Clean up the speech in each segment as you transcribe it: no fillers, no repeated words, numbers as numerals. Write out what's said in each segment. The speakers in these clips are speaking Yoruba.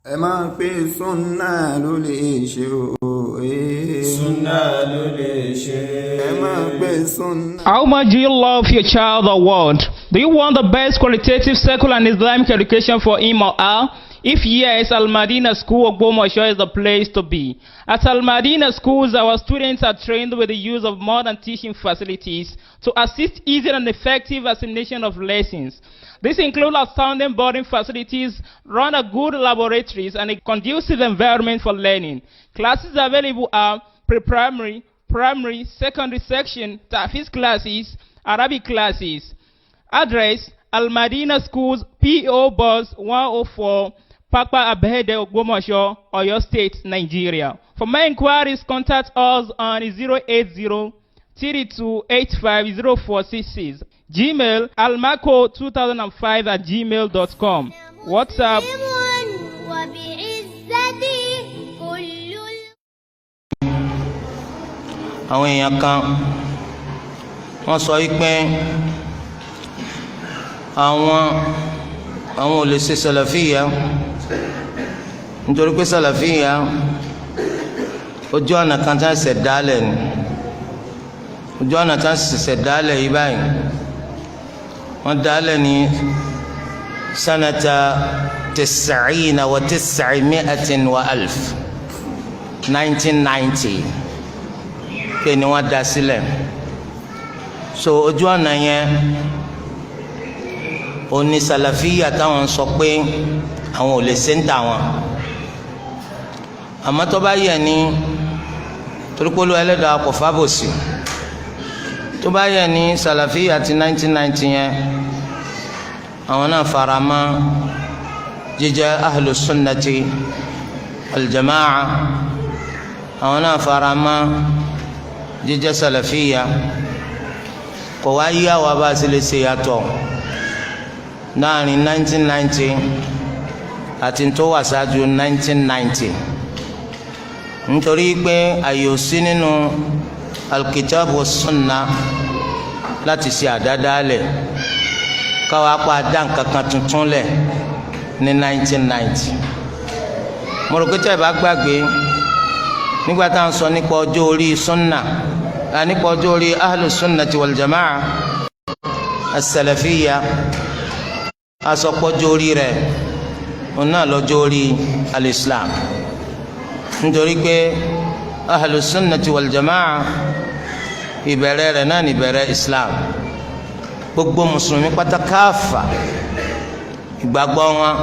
ẹ máa pè súnà ló lè ṣe o. Súnà ló lè ṣe. ẹ máa pè súnà. How much do you love your child or want? Do you want the best qualitative secular and Islamic education for him or her? If yes, Al Madina School Ogbomoso is the place to be. At Al Madina Schools, our students are trained with the use of modern teaching facilities to assist easy and effective assimilation of lessons. This includes outstanding boarding facilities, rather good laboratories, and a conducive environment for learning. Classes available are pre-primary, primary, secondary section, Tahfiz classes, Arabic classes. Address: Al Madina Schools, P.O. Box 104, Papa Abede Ogbomoso, Oyo State, Nigeria. For more inquiries, contact us on 080-3285-0466. Gmail, almako2005@gmail.com. WhatsApp. Àwọn èèyàn kan wọ́n sọ pé àwọn ò lè ṣe sàlàfíà nítorí pé sàlàfíà ojú ọ̀nà kan tí wọ́n ṣẹ̀ dálẹ̀ ni ojú ọ̀nà tí wọ́n ṣẹ̀ dálẹ̀ yìí báyìí wọ́n dálẹ̀ ní sanata 1990 pé ni wọ́n dá sílẹ̀ so ojú ọ̀nà yẹn oní sàlàfíà táwọn sọ pé àwọn ò lè ṣe ń tà wọn àmọ́ tó bá yẹ ní torípolú ẹlẹ́dàá kò fábòsì tó bá yẹ ní sàlàfíà ti 1990 yẹn àwọn náà fara mọ́ jíjẹ́ ahlu sunnati aljamaa àwọn náà fara mọ́ jíjẹ́ sàlàfíà kò wá yí àwọn bá a sì lè ṣe yàtọ̀ láàrin 1990 àti tó wà ṣáájú 1990 nítorí pé àyè ò sí nínú alkitab wa sunna láti ṣe àdádálẹ̀ káwa pa dá nǹkan kan tuntun lẹ̀ ní 1990 mo rò pé tẹ́ ẹ bá gbàgbé nígbà tá à ń sọ nípa ọjọ́ orí sunna nípa ọjọ́ orí ahlu sunnati wal jamaa as-salafiyya asọpọ̀jọ́ orí rẹ̀ òun náà lọ́jọ́ orí al-islam nítorí pé ahlu sunnati wal jamaa ìbẹ̀rẹ̀ rẹ̀ náà ní ìbẹ̀rẹ̀ islam gbogbo mùsùlùmí pátákáfà ìgbàgbọ́ wọn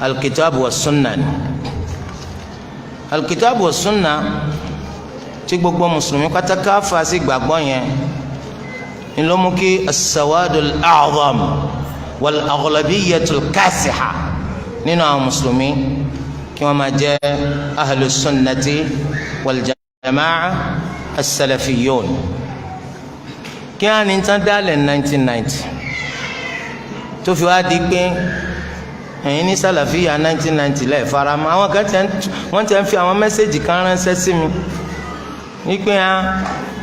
alkitabu wa sunna ni alkitabu wa sunna tí gbogbo mùsùlùmí pátákáfà sí ìgbàgbọ́ yẹn ni ló mú kí as-sawadul a'zam wal aghlabiyatul kasiha nínú àwọn mùsùlùmí kí wọ́n máa jẹ́ ahlu sunnati wal jamaa as-salafiyyun kí á ní tán dálẹ̀ 1990 tó fi wá di pé ẹ̀yin ní sàlàfíà 1990 lẹ́ẹ̀ farama àwọn kan wọ́n ti ń fi àwọn mẹ́sẹ̀gì kan ránṣẹ́ sí mi wípé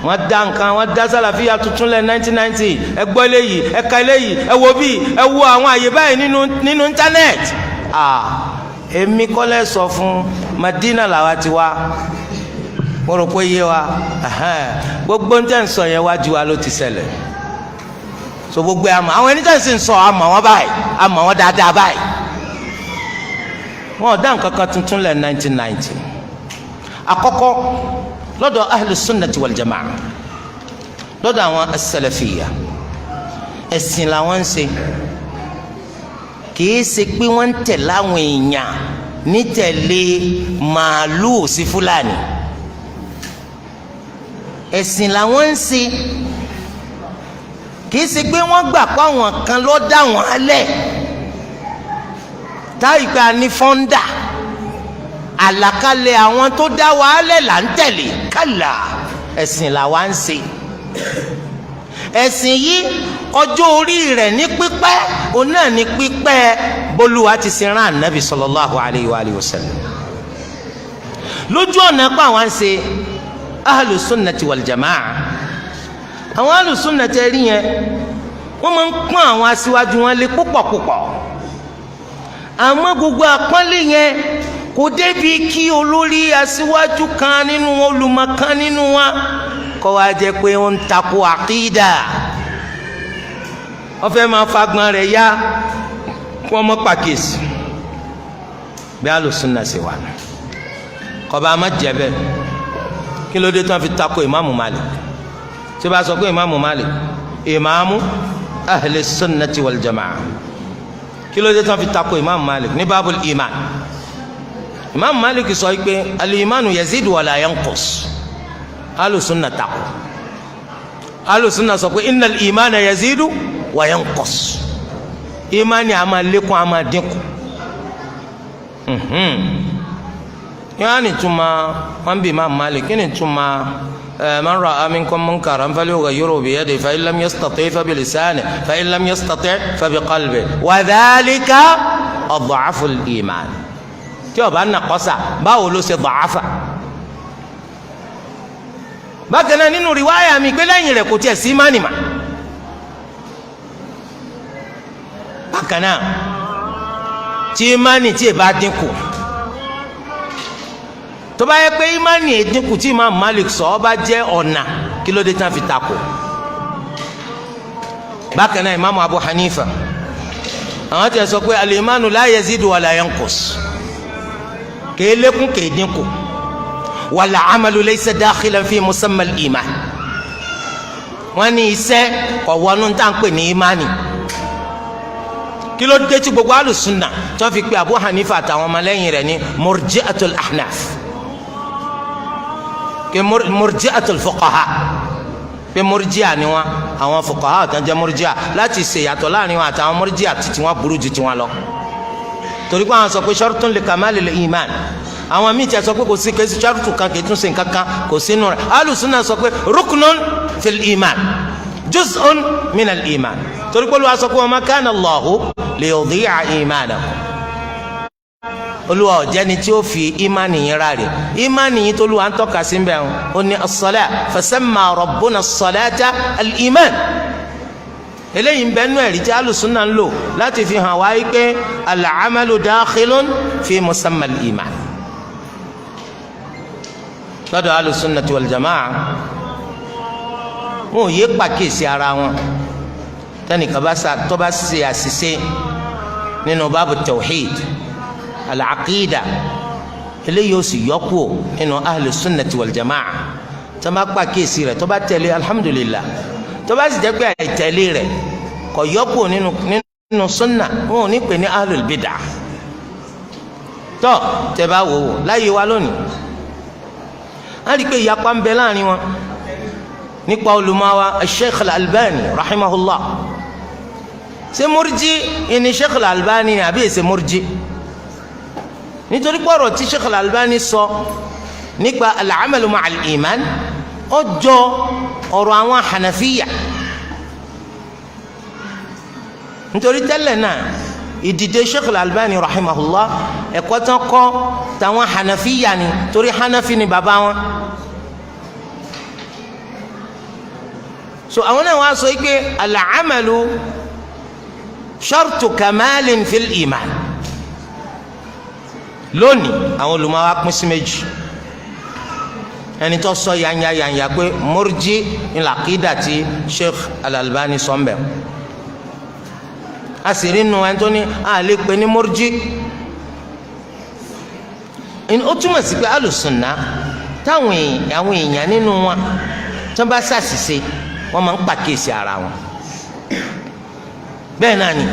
wọ́n dá nǹkan wọ́n dá sàlàfíà tuntun lẹ̀ 1990 ẹ gbọ́ eléyìí ẹ ka eléyìí ẹ wo bí ẹ wo àwọn àyè báyìí nínú íńtánẹ́ẹ̀tì èmi kọ́lẹ́ sọ fún Madina làwa ti wá mo rò pé yé wa gbogbo ń tẹ̀ ń sọ yẹn wájú wa ló ti ṣẹlẹ̀ so gbogbo àmọ́ àwọn ẹni tẹ̀ ń sìn sọ àmọ́ wọn báyìí àmọ́ wọn dáadáa báyìí wọn ò dá nǹkan kan tuntun lẹ̀ 1990 àkọ́kọ́ lọ́dọ̀ ahlu sunnati wal jamaa lọ́dọ̀ àwọn as-salafiyya ẹ̀sìn làwọn ń ṣe kìí ṣe pé wọ́n ń tẹ̀lé àwọn èèyàn ní tẹ̀lé màálùú sí fúlàní ẹ̀sìn làwọn ń ṣe kìí ṣe pé wọ́n gbà pé àwọn kan ló dá wọn alẹ̀ táyìpé a ní fọ́ńdà àlàkalẹ̀ àwọn tó dá wàhálẹ̀ là ń tẹ̀lé kálá ẹ̀sìn làwa ń ṣe ẹ̀sìn yìí ọjọ́ orí rẹ̀ ní pípẹ́ òun náà ní pípẹ́ bólúwa ti sin rán ànábì sallallahu alayhi wa sallam lójú ọ̀nà pa àwọn ń ṣe ahlu sunnati wal jamaa àwọn ahlu sunnati rí yẹn wọ́n máa ń pọ́n àwọn aṣíwájú wọn lé púpọ̀ àmọ́ gbogbo àpọ́nlé yẹn kò débi kí olórí aṣíwájú kan nínú olùmọ̀ kan nínú wa kó wá jẹ́ pé ó ń takò àkídà wọ́n fẹ́ máa fagbọn rẹ̀ yá kí wọ́n mọ́ pàkíyèsí bí alùsùnà ṣe wà nù kọba ama jẹ bẹ́ẹ̀ kí ló dé tí wọ́n fi takò ìmáàmù Malik tí wọ́n bá sọ pé ìmáàmù Malik ìmáàmù ahli sunnati wal jamaa kí ló dé tí wọ́n fi takò ìmáàmù Malik ní babul iman ìmáàmù Malik sọ pé al-imanu yazidu wala yanqus alùsùnà takò alùsùnà sọ pé innal imana yazidu wa yanqus ìmánì a máa lékún a máa dínkù yani tuma wọn bí Imam Malik kí ni tuma man ra'a minkum munkaran falyughayyirhu biyadihi fa in lam yastati' fa bilisanihi fa in lam yastati' fa biqalbihi wa dhalika ad'afu al-iman tí ó bá nàkọ́sà báwo ló ṣe da'afa. bákan náà nínú riwaya mi pé lẹ́yìn rẹ̀ kò tiẹ̀ sí ìmánì mà. bákan náà tí ìmánì tí ì bá dínkù tó bá yẹ pé ìmánì ìdínkù tí Imam Malik sọ ọ bá jẹ́ ọ̀nà kí ló dé tán fi takò. bákan náà Imam Abu Hanifa àwọn tí a sọ pé al-imanu la yazidu wala yanqus kèé lékún kèé dínkù wala amalu laysa dakhilan fi musamma al-iman wọn ní iṣẹ́ kò wọnú tá à ń pè ní ìmánì. kí ló dé tí gbogbo alùsùnà tí wọ́n fi pe Abu Hanifa àtàwọn ọmọlẹ́yìn rẹ̀ ní murji'atul ahnaf ke murji'atul fuqaha pe murji'a ni wọn àwọn fuqaha tán jẹ́ murji'a láti ṣe yàtọ̀ láàrin wọn àtàwọn murji'a tí wọ́n burú ju tiwọn lọ torí pé àwọn sọ pé shartun li kamalil iman àwọn míì tí a sọ pé kò sí kèsì shartu kan kì í tún ṣe nǹkan kan kò sínú rẹ̀ alùsùnà sọ pé ruknun fil iman juz'un min al iman torí pé Olúwa sọ pé wa ma kana Allahu li yudi'a imanakum Olúwa ọ̀jẹ́ni tí ó fi ìmánì yín rárẹ ìmánì yín tó Olúwa ń tọ́ka sí bẹ́ẹ̀ ó ní as-salat fasamma rabbuna as-salata al-iman eléyìí ń bẹ́ẹ̀ nú ẹ̀rí tí alùsùnà ń lò láti fi hàn wáyé pé al-amalu dakhilun fi musamma al-iman lọ́dọ̀ alùsùnà wal jamaa wọn ò yé pàkíyèsí ara wọn tẹnìkan tó bá ṣe àṣìṣe nínú báàbù tawhid al-aqida eléyìí ó sì yọkù nínú ahlu sunnati wal jamaa tó bá pàkíyèsí rẹ̀ tó bá tẹ̀lé alhamdulillah tó bá sì jẹ́ pé àìtẹ̀lé rẹ̀ kò yọkù nínú sunna wọn ò ní pè ní ahlul bid'ah tó tẹ bá wò ó láyé wa lónìí á rí i pé ìyapa ń bẹ láàrin wọn nípa olùmọ̀wá Sheikh al-Albani rahimahullah ṣé murji ìní Sheikh al-Albani ni àbí èsè murji nítorí pé ọ̀rọ̀ tí Sheikh al-Albani sọ nípa al-amalu ma'a al-iman ó jọ ọ̀rọ̀ àwọn hanafiya nítorí tẹ́lẹ̀ náà ìdìde Sheikh al-Albani rahimahullah ẹ̀kọ́ tán kọ́ tàwọn hanafiya ni torí hanafi ni bàbá wọn. so àwọn náà wá sọ pé al-amalu shartu kamalin fil iman lónìí àwọn olùmọ̀ wa pín sí méjì ẹni tó sọ yanya pé murji ńlá kídà tí Sheikh al-Albani sọ ń bẹ̀ a sì rí nu ẹni tó ní a lè pè ní murji ó túmọ̀ sí pé alùsùnà táwọn èèyàn nínú wọn tó bá ṣàṣìṣe wọ́n máa ń pàkíyèsí ara wọn bẹ́ẹ̀ náà ni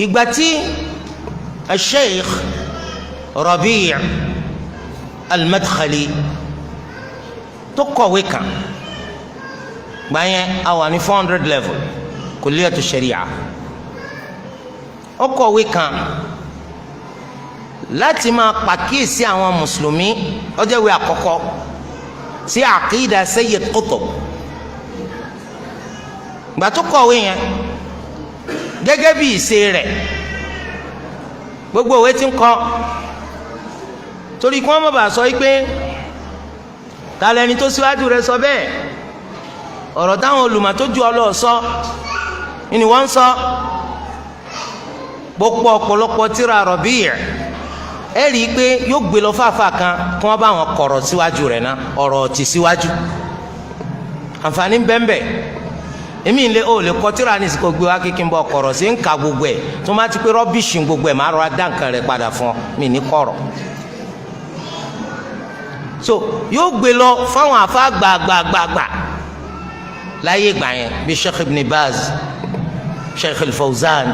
ìgbà tí Sheikh Rabi' al-Madkhali tó kọ̀wé kan gbàyẹn a wà ní 400 level kulliyatu sharia ó kọ̀wé kan láti máa pàkíyèsí àwọn mùsùlùmí ọjọ́ ìwé àkọ́kọ́ sí àkídà Sayyid Qutb gbà tó kọ̀wé yẹn gẹ́gẹ́ bí ìṣe rẹ̀ gbogbo òwe tí ń kọ torí kí wọ́n má bàa sọ pé ta lẹni tó síwájú rẹ̀ sọ bẹ́ẹ̀ ọ̀rọ̀ táwọn olùmọ̀ tó ju ọlọ́ọ̀ sọ ni wọ́n ń sọ gbogbo ọ̀pọ̀lọpọ̀ tírà Rabi' ẹ rí i pé yóò gbé lọ fáfá kan kí wọ́n bá wọn kọ̀rọ̀ síwájú rẹ̀ ná ọ̀rọ̀ ti síwájú àǹfààní bẹ́ẹ̀nbẹ́ èmi lè kọ tírà ní ìsìnkú gbé wá kíkí ń bọ̀ kọ̀rọ̀ sí ń ka gbogbo ẹ̀ tó má ti pé rọ́bìṣì gbogbo ẹ̀ máa rọra dá nǹkan rẹ̀ padà fún ọ mi ní kọ̀rọ̀ so yóò gbé lọ fáwọn àfa gbàgbàgbàgbà láyé ìgbà yẹn bíi Sheikh Ibn Baz Sheikh Al-Fawzan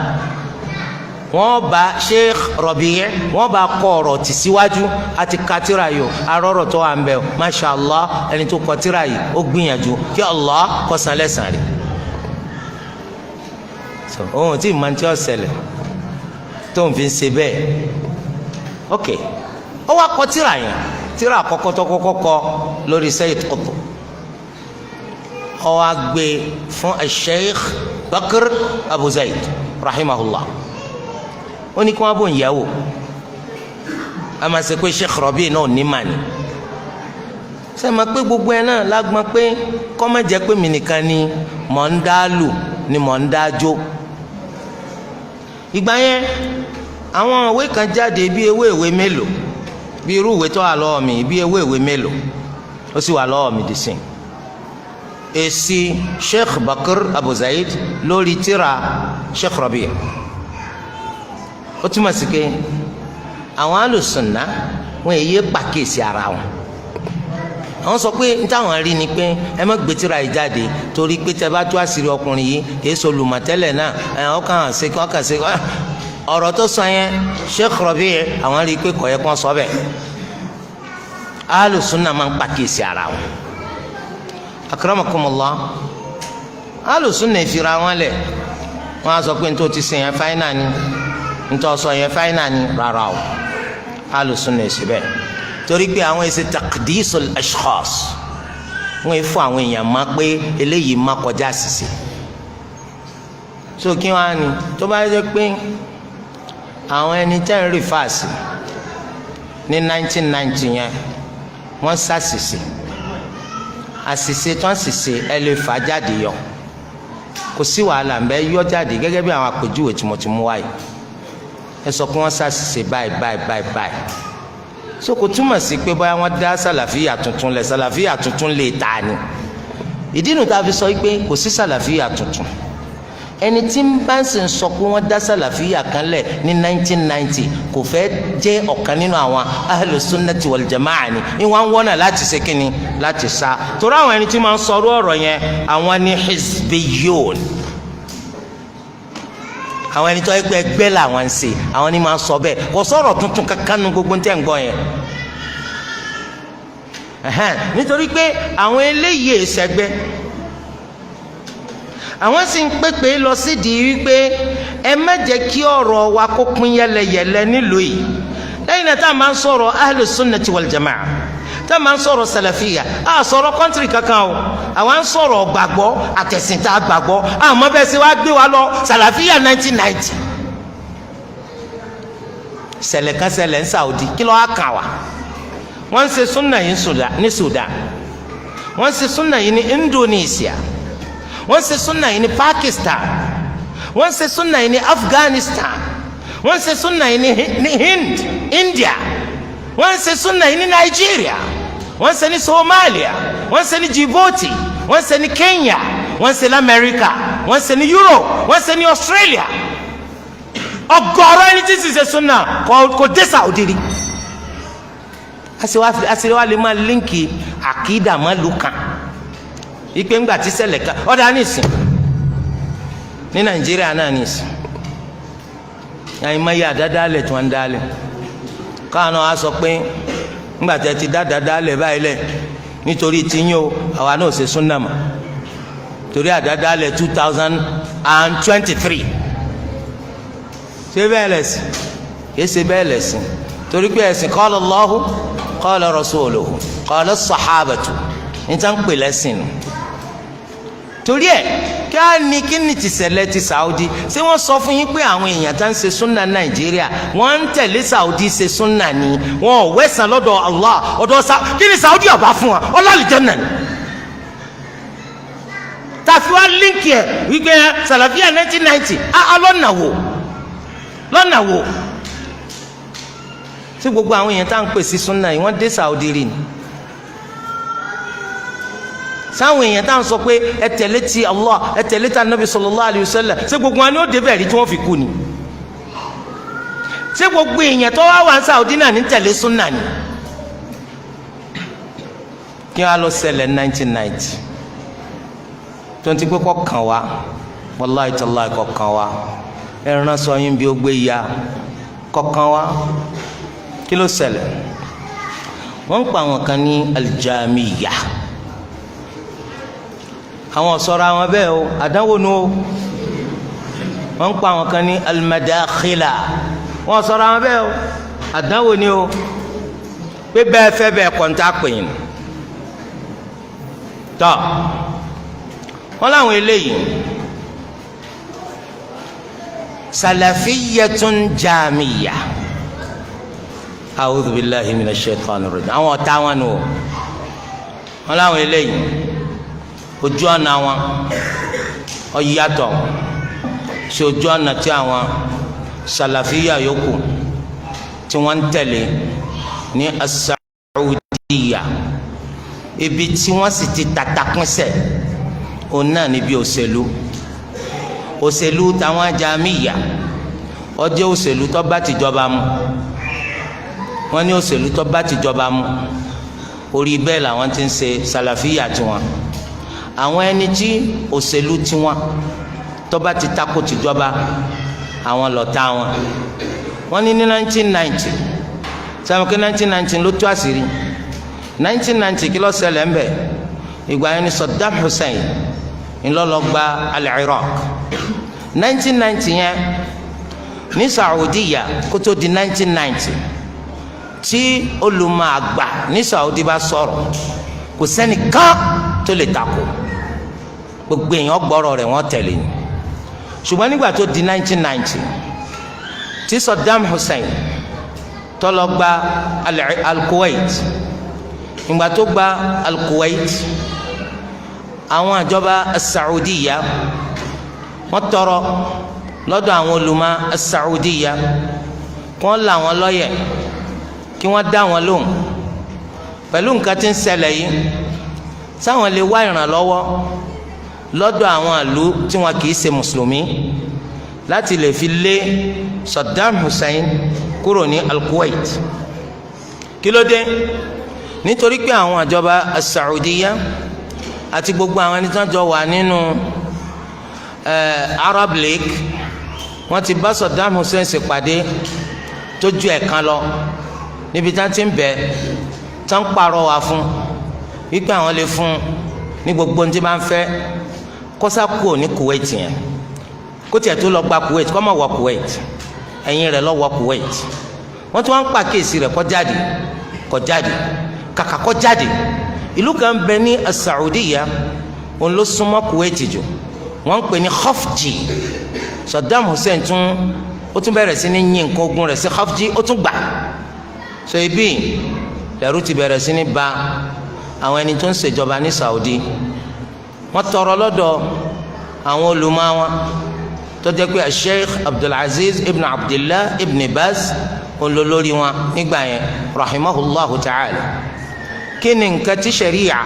wọ́n bá Sheikh Rabi' wọ́n bá kọ ọ̀rọ̀ tì síwájú àti ka tírà yìí arọrọ tó wà ń bẹ masha Allah ẹni tó kọ tírà yìí ó gbìyànjú kí Allah kó san lẹ́san rẹ̀ so ohun tí ìmọ̀ tí ó ṣẹlẹ̀ tó ń fi ṣe bẹ́ẹ̀ ok ó wá kọ tírà yẹn tírà àkọ́kọ́ tó kọ́kọ́ kọ lórí Sayyid Qutb ó wá gbé fún Sheikh Bakr Abu Zayd rahimahullah ó ní kí wọ́n bò ń yẹ̀wò a máa ṣe pé Sheikh Rabi' náà ní màní ṣe máa pé gbogbo ẹ náà lágbọ́n pé kọ́ má jẹ́ pé mi nìkan ni mò ń dá lù ni mò ń dá jó ìgbà yẹn àwọn ìwé kan jáde bí ewé mélòó bí irú ìwé tó wà lọ́wọ́ mi bí ewé mélòó ó sì wà lọ́wọ́ mi dì sí èsì Sheikh Bakr Abu Zayd lórí tírà Sheikh Rabi' ó túmọ̀ sí pé àwọn alùsùnà wọn èyí pàkíyèsí ara wọn àwọn sọ pé nítawọn rí ni pé ẹ má gbé tírà yìí jáde torí pé tẹ bá tú àṣírí ọkùnrin yìí kì í sọ olùmọ̀tẹ́lẹ̀ náà ọkàn ṣe ọ̀rọ̀ tó sọ yẹn Sheikh Rabi' àwọn rí i pé kọ̀yẹ́ kan sọ bẹ́ẹ̀ alùsùnà máa ń pàkíyèsí ara wọn akramakumullah alùsùnà ìfira wọn lẹ̀ wọn á sọ pé nítorí ti sìn yẹn fáínà ni nítorí sọ yẹn fáínà ni rárá o alùsùnà èsì bẹ́ẹ̀ torí pé àwọn èsì taqdisul ashkhas wọn yìí fún àwọn èèyàn máa pé eléyìí má kọjá àṣìṣe so kí wọn á ní tó bá yẹ pé àwọn ẹni tẹ́ ń rí fáàsì ní 1990 yẹn wọ́n ṣàṣìṣe àṣìṣe tó ń ṣìṣe ẹ lè fà jáde yọ kò sí wàhálà ń bẹ yọ jáde gẹ́gẹ́ bí àwọn àpèjúwe tí mo ti mú wáyé ẹ sọ pé wọ́n ṣàṣìṣe báyìí so kò túmọ̀ sí pé báyà wọ́n dá sàlàfíà tuntun lẹ̀ sàlàfíà tuntun lè ta ni ìdí nu tá a fi sọ pé kò sí sàlàfíà tuntun ẹni tí ń bá ń sìn sọ pé wọ́n dá sàlàfíà kan lẹ̀ ní 1990 kò fẹ́ jẹ́ ọ̀kan nínú àwọn ahlu sunnati wal jamaa ni ìwọ̀n wọ́nà láti ṣe kínni láti sá torí àwọn ẹni tí máa ń sọrú ọ̀rọ̀ yẹn àwọn ni hizbiyun àwọn ẹni tó ẹgbẹ́ làwọn ń ṣe àwọn ni máa ń sọ bẹ́ẹ̀ kò sọ̀rọ̀ tuntun kankan nu gbogbo tẹ́ ń gbọ́ yẹn nítorí pé àwọn eléyìí èsẹ̀gbẹ́ àwọn sì ń pèpè lọ sídìí wípé ẹ má jẹ́ kí ọ̀rọ̀ wa kó pín yẹlẹyẹlẹ nílùú yìí lẹ́yìn náà tá a máa ń sọ̀rọ̀ ahlu sunnati wal jamaa tá a máa ń sọ̀rọ̀ sàlàfíà a sọ̀rọ̀ kọ́ńtìrì kankan o àwa ń sọ̀rọ̀ gbàgbọ́ àtẹ̀sìn tá a gbàgbọ́ àmọ́ bẹ́ẹ̀ sì wá gbé wa lọ sàlàfíà 1990 ṣẹlẹ̀ kan ṣẹlẹ̀ ní Saudi kí ló wá kàn wá wọ́n ń ṣe súnà yìí ní Sudan wọ́n ń ṣe súnà yìí ní Indonesia wọ́n ṣe súnà yìí ní Pakistan wọ́n ṣe súnà yìí ní Afghanistan wọ́n ṣe súnà yìí ní India wọ́n ṣe súnà yìí ní Nigeria wọ́n ṣe ní Somalia wọ́n ṣe ní Djibouti wọ́n ṣe ní Kenya wọ́n ṣe ní America wọ́n ṣe ní Europe wọ́n ṣe ní Australia ọgọ́rọ̀ ẹni tí sì ṣe súnà kò dé Saudi rí àṣìwá lè máa líǹkì àkídà má lùkàn ipe ńgbà tí ṣẹlẹ̀ ká ọ̀dà nìsín ní Nàìjíríà náà nìsín àyìnbá yẹ àdádálẹ̀ tí wọ́n ń dálẹ̀ káwọn á sọ pé ńgbà tí ẹ ti dádálẹ̀ báyìí lẹ̀ nítorí tiyín o àwa náà ṣe súnà mọ́ torí àdádálẹ̀ 2023 ṣé bẹ́ẹ̀ lẹ̀sìn kìí ṣe bẹ́ẹ̀ lẹ̀sìn torí pé ẹ̀sìn qala Allahu qala rasuluhu qala as-sahabatu níta ń pè lẹ́sìn torí ẹ kí ni ti ṣẹlẹ̀ ti Saudi ṣé wọ́n sọ fún yín pé àwọn èèyàn tá ń ṣe súnà Nàìjíríà wọ́n ń tẹ̀lé Saudi ṣe súnà ni wọn ò wẹ̀sán lọ́dọ̀ Allah ọ̀dọ̀ kí ni Saudi ọba fún wa ọlọ́ọ̀lùjẹ́nà ni tàfi wá líǹkì ẹ̀ wípé sàlàfíà 1990 alọ́nàwò lọ́nà wo tí gbogbo àwọn èèyàn tá à ń pè sí súnà yìí wọ́n dé Saudi rí ni sáwọn èèyàn tá à ń sọ pé ẹ tẹ̀lé ti Allah ẹ tẹ̀lé ti Nabi sallallahu alayhi wa sallam ṣé gbogbo wọn ni ó débẹ̀ rí tí wọ́n fi kú ni ṣé gbogbo èèyàn tó wá wà ní Saudi náà ní tẹ̀lé súnà ni kí wọ́n á lọ ṣẹlẹ̀ 1990 tó ń ti pé kọ́ kàn wá wallahi tallahi kọ́ kàn wá ẹran sọ yín bí ó gbé ya kọ́ kàn wá kí ló ṣẹlẹ̀ wọ́n ń pa àwọn kan ní aljamiya àwọn sọ̀rọ̀ àwọn bẹ́ẹ̀ o àdánwò nu o wọ́n ń pa àwọn kan ní almadakhila wọ́n sọ̀rọ̀ àwọn bẹ́ẹ̀ o àdánwò ni o pé bẹ́ẹ̀ fẹ́ bẹ́ẹ̀ kọ́ńtà pèyìn tọ́ wọ́n láwọn eléyìí salafiyatun jamiya a'udhu billahi minash shaitanir rajim àwọn ọ̀tá wọn nù wọ́n láwọn eléyìí ojú ọ̀nà wọn ó yàtọ̀ sí ojú ọ̀nà tí àwọn salafiya yòókù tí wọ́n ń tẹ̀lé ní as-Saudiya ibi tí wọ́n sì ti tàtàkùnsẹ̀ òun náà níbi òṣèlú táwọn jamiya ó jẹ́ òṣèlú tó bá tìjọba mu wọ́n ní òṣèlú tó bá tìjọba mu orí bẹ́ẹ̀ làwọn ti ń ṣe salafiya tiwọn àwọn ẹni tí òṣèlú tiwọn tó bá ti tako tìjọba àwọn lọ̀tá wọn wọ́n ní 1990 sẹ́wọ̀n kí 1990 ló tú àṣírí 1990 kí ló ṣẹlẹ̀ ń bẹ̀ ìgbà yẹn ni Saddam Hussein ńlọ́lọ́gba al-Iraq 1990 yẹn ní Saudiya kó tó di 1990 tí olùmọ̀ àgbà ní Saudi bá sọ̀rọ̀ kò sẹ́nìkan tó lè takò gbogbo èèyàn gbọ́rọ̀ rẹ̀ wọ́n tẹ̀lé ni ṣùgbọ́n nígbà tó di 1990 tí Saddam Hussein tó lọ gba al-Kuwait ìgbà tó gba al-Kuwait àwọn àjọba Saudiya wọ́n tọrọ lọ́dọ̀ àwọn olùmọ̀ Saudiya wọ́n là wọ́n lọ́yẹ̀ kí wọ́n dá wọn lóhùn pẹ̀lú nǹkan tí ń ṣẹlẹ̀ yìí sáwọn lè wá ìrànlọ́wọ́ lọ́dọ̀ àwọn ìlú tí wọn kì í ṣe mùsùlùmí láti lè fi lé Saddam Hussein kúrò ní al-Kuwait kí ló dé nítorí pé àwọn àjọba Saudiya àti gbogbo àwọn ẹni tí wọ́n jọ wà nínú Arab League wọ́n ti bá Saddam Hussein ṣèpàdé tó ju ẹ̀kan lọ níbi tí wọ́n ti ń bẹ̀ tí wọ́n ń pàrọwà fún wípé àwọn lè fún ní gbogbo ohun tí bá ń fẹ́ kọ́sá kúrò ní Kuwait yẹn kó tiẹ̀ tó lọ gba Kuwait kọ́ mọ̀ wọ Kuwait ẹ̀yìn rẹ̀ lọ wọ Kuwait wọ́n tún wá ń pàkíyèsí rẹ̀ kó jáde kàkà kó jáde ìlú kan bẹ ní Saudiya òun ló súnmọ́ Kuwait jù wọ́n ń pè ní Khafji Saddam Hussein ó tún bẹ̀rẹ̀ sí ní yín nǹkan ogun rẹ̀ sí Khafji ó tún gbà so ibi lẹ́rú ti bẹ̀rẹ̀ sí ní ba àwọn ẹni tó ń ṣèjọba ní Saudi wọ́n tọrọ lọ́dọ̀ àwọn olùmọ̀ wọn tó jẹ́ pé Sheikh Abdulaziz ibn Abdullah ibn Baz olólórí wọn nígbà yẹn rahimahullahu ta'ala kí ni nǹkan tí sharia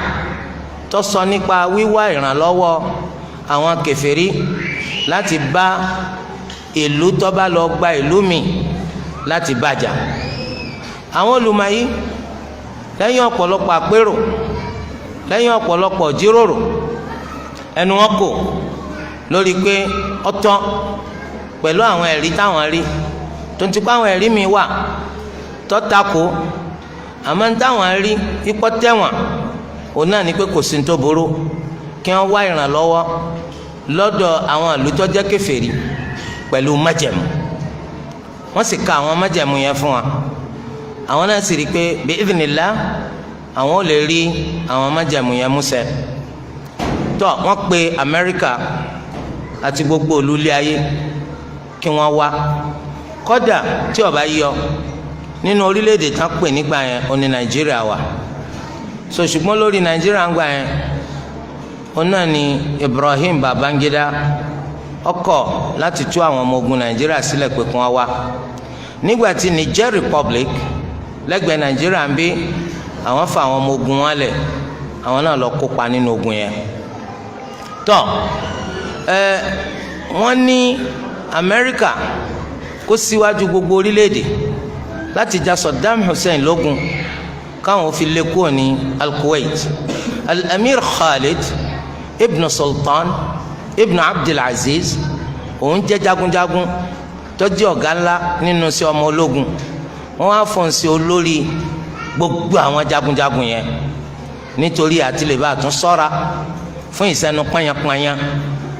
tó sọ nípa wíwá ìrànlọ́wọ́ àwọn kèfèrí láti bá ìlú tó bá lọ gba ìlú mi láti bàjá àwọn olùmọ̀ yìí lẹ́yìn ọ̀pọ̀lọpọ̀ àpérò lẹ́yìn ọ̀pọ̀lọpọ̀ jíròrò ẹnu wọn kò lórí pé ọ̀tọ̀ pẹ̀lú àwọn ẹ̀rí táwọn rí tó ti pa àwọn ẹ̀rí mi wà tó takò àmọ́ ní táwọn rí ipò tẹ̀wọ̀n òun náà ni pé kò sí ní tó burú kí wọ́n wá ìrànlọ́wọ́ lọ́dọ̀ àwọn ìlú tó jẹ́ kèfèrí pẹ̀lú májẹ̀mú wọ́n sì ka àwọn májẹ̀mú yẹn fún wa àwọn náà sì rí i pé bí idhnillah àwọn ò lè rí àwọn májẹ̀mú yẹn múṣẹ tó wọ́n pe Amẹ́ríkà àti gbogbo olúlé ayé kí wọ́n wá kódà tí ó bá yọ nínú orílẹ̀-èdè tán pè nígbà yẹn ó ní Nàìjíríà wà so ṣùgbọ́n lórí Nàìjíríà ń gbà yẹn ó náà ní Ibrahim Babangida ọkọ̀ láti tú àwọn ọmọ ogun Nàìjíríà sílẹ̀ pé kí wọ́n wá nígbà tí Niger Republic lẹ́gbẹ̀ẹ́ Nàìjíríà ń bí àwọn fa àwọn ọmọ ogun wọn lẹ̀ àwọn náà lọ kópa nínú ogun yẹn tọ́ wọ́n ní Amẹ́ríkà kó síwájú gbogbo orílẹ̀-èdè láti ja Saddam Hussein lógun káwọn fi lé kúrò ní Al-Kuwait Al-Amir Khalid ibn Sultan ibn Abdul Aziz òun jẹ́ jagunjagun tó jẹ́ ọ̀gá ńlá nínú sí ọmọ ológun wọ́n á fọ́n sí olórí gbogbo àwọn jagunjagun yẹn nítorí àtìlẹ́bà àtún ṣọ́ra fún ìsẹ́nu pányápányá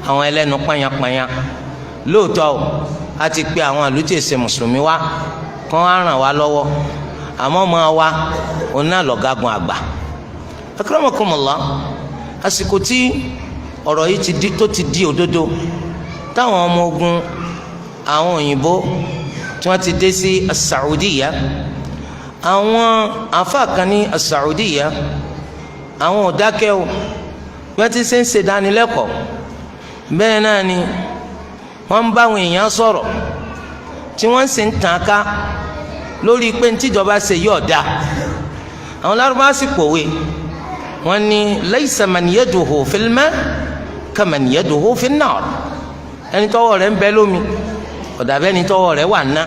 àwọn ẹlẹ́nu pányápányá lóòótọ́ a ti pe àwọn àlùtẹ̀sẹ̀ mùsùlùmí wá kán á ràn wá lọ́wọ́ àmọ́ ọmọ wa òun náà lọ́gàgùn àgbà akramakumullah àsìkò tí ọ̀rọ̀ yìí ti di òdodo táwọn ọmọ ogun àwọn òyìnbó tí wọ́n ti dé sí Saudiya àwọn àfáà ní Saudiya àwọn ò dákẹ́ o bí wọ́n ti ṣe ń ṣèdánilẹ́kọ̀ọ́ bẹ́ẹ̀ náà ni wọ́n ń bá àwọn èèyàn sọ̀rọ̀ tí wọ́n sì ń tàn ká lórí pé ní tíjọba ṣe yí ọ̀dà àwọn lárúbá sì pòwe wọ́n ní laysa man yaduhu fil ma kaman yaduhu fin nar ẹni tọ́wọ́ rẹ̀ ń bẹ lómi ọ̀dà bẹ́ẹ̀ ni tọ́wọ́ rẹ̀ wà ná